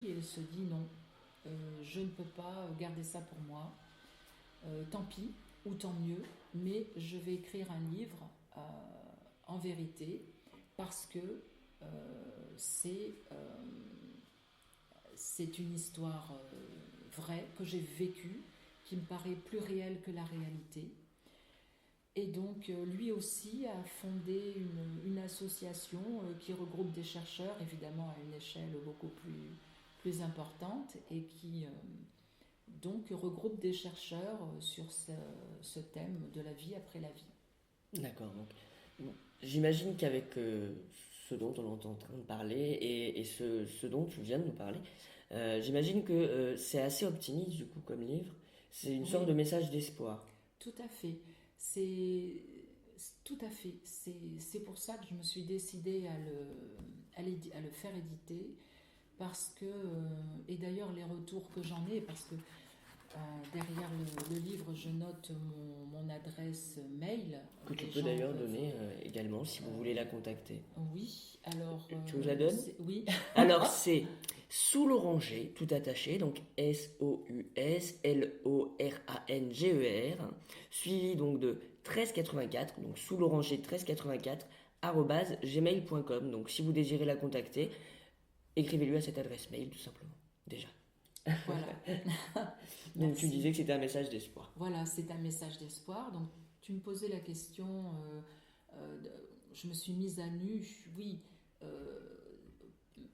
et elle se dit non, je ne peux pas garder ça pour moi, tant pis ou tant mieux, mais je vais écrire un livre en vérité parce que euh, c'est c'est une histoire vraie que j'ai vécue, qui me paraît plus réelle que la réalité. Et donc, lui aussi a fondé une association qui regroupe des chercheurs, évidemment à une échelle beaucoup plus importante, et qui donc regroupe des chercheurs sur ce thème de la vie après la vie. D'accord. Donc, j'imagine qu'avec ce dont on est en train de parler et ce dont tu viens de nous parler, j'imagine que c'est assez optimiste du coup comme livre. C'est une sorte Oui, de message d'espoir. tout à fait. C'est tout à fait. C'est pour ça que je me suis décidée à le faire éditer parce que, et d'ailleurs les retours que j'en ai, parce que derrière le livre, je note mon adresse mail. Que tu Les peux gens d'ailleurs peuvent. donner également si vous voulez la contacter. Oui, alors. Tu vous la donnes? Oui. Alors c'est Sous l'oranger, tout attaché, donc SOUSLORANGER, suivi donc de 1384, donc sous l'oranger 1384, gmail.com. Donc si vous désirez la contacter, écrivez-lui à cette adresse mail tout simplement, déjà. Voilà. Donc tu Merci. disais que c'était un message d'espoir. Voilà, c'est un message d'espoir. Donc, tu me posais la question. Je me suis mise à nu. Oui, euh,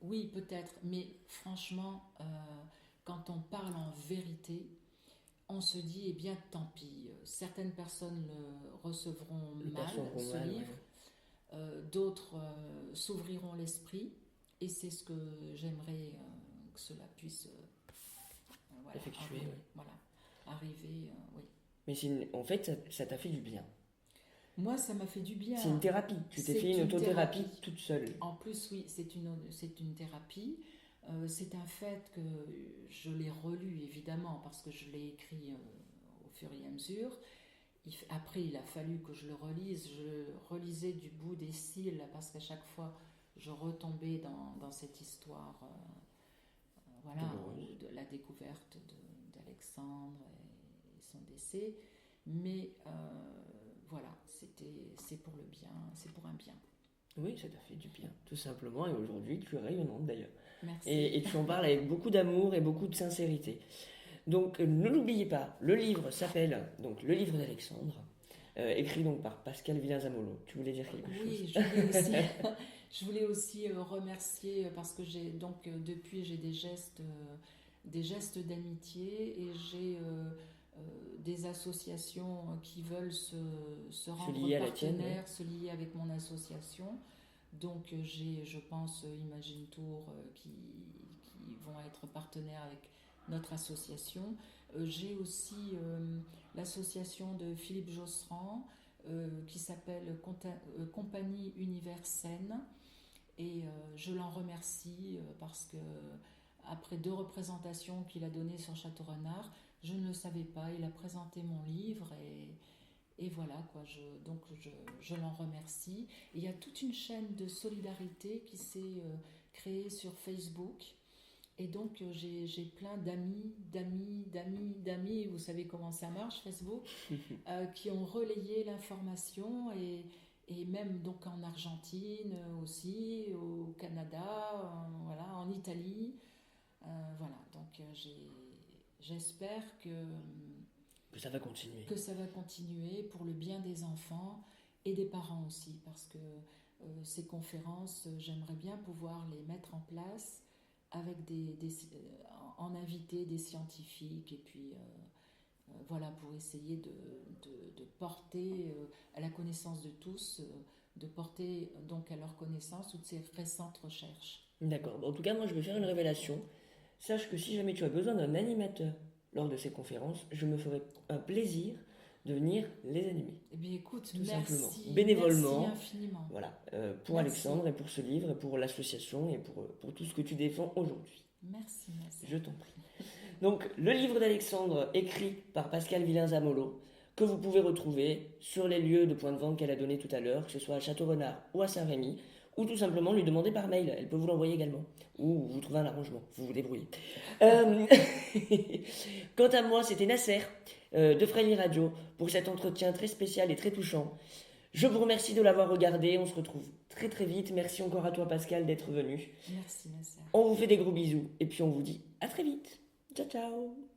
oui, peut-être. Mais franchement, quand on parle en vérité, on se dit, eh bien, tant pis. Certaines personnes le recevront Le mal, perçoivent ce mal, ouais. livre. D'autres s'ouvriront l'esprit. Et c'est ce que j'aimerais que cela puisse voilà, Effectué, arriver. ouais. Voilà, arriver oui. Mais en fait, ça t'a fait du bien. Moi, ça m'a fait du C'est une bien. thérapie. Tu t'es fait C'est une une autothérapie thérapie. toute seule. En plus, oui, c'est une thérapie. C'est un fait que je l'ai relu, évidemment, parce que je l'ai écrit au fur et à mesure. Après, il a fallu que je le relise. Je relisais du bout des cils, parce qu'à chaque fois, je retombais dans cette histoire voilà, Douloureuse. de la découverte d'Alexandre et son décès. Mais voilà, c'est pour le bien, c'est pour un bien. Oui, ça t'a fait du bien, tout simplement. Et aujourd'hui, tu es rayonnante d'ailleurs. Merci. Et tu en parles avec beaucoup d'amour et beaucoup de sincérité. Donc, ne l'oubliez pas, le livre s'appelle donc Le livre d'Alexandre, écrit donc par Pascal Villain-Zamolo. Tu voulais dire quelque chose? Oui, je voulais aussi, je voulais aussi remercier parce que j'ai donc depuis j'ai des gestes d'amitié et j'ai des associations qui veulent se Se rendre lier à la tienne, oui. partenaires, se lier avec mon association. Donc j'ai, je pense, Imagine Tour qui vont être partenaires avec notre association. J'ai aussi l'association de Philippe Josserand qui s'appelle Compagnie Univers Scène. Et je l'en remercie parce que après 2 représentations qu'il a données sur Château Renard, je ne le savais pas. Il a présenté mon livre et voilà quoi. Je l'en remercie. Et il y a toute une chaîne de solidarité qui s'est créée sur Facebook. Et donc j'ai plein d'amis, vous savez comment ça marche Facebook, qui ont relayé l'information et même donc en Argentine aussi, au Canada, voilà, en Italie. Voilà, donc j'espère Que ça va continuer. que ça va continuer pour le bien des enfants et des parents aussi, parce que ces conférences, j'aimerais bien pouvoir les mettre en place avec en inviter des scientifiques et puis voilà, pour essayer de porter à la connaissance de tous, de porter donc à leur connaissance toutes ces récentes recherches. D'accord. Bon, en tout cas, moi, je vais faire une révélation. Sache que si jamais tu as besoin d'un animateur lors de ces conférences, je me ferai un plaisir de venir les animer. Eh bien écoute, Tout simplement. merci Bénévolement. infiniment. Voilà. Pour Merci, Alexandre et pour ce livre et pour l'association et pour tout ce que tu défends aujourd'hui. merci. Je t'en prie. Donc, le livre d'Alexandre, écrit par Pascal Villain-Zamolo, que vous pouvez retrouver sur les lieux de point de vente qu'elle a donné tout à l'heure, que ce soit à Château-Renard ou à Saint-Rémy, ou tout simplement lui demander par mail. Elle peut vous l'envoyer également. Ou vous trouvez un arrangement, vous vous débrouillez. Quant à moi, c'était Nasser de Freli Radio pour cet entretien très spécial et très touchant. Je vous remercie de l'avoir regardé. On se retrouve très très vite. Merci encore à toi Pascal d'être venu. Merci, Nasser. On vous fait des gros bisous et puis on vous dit à très vite. Ciao ciao.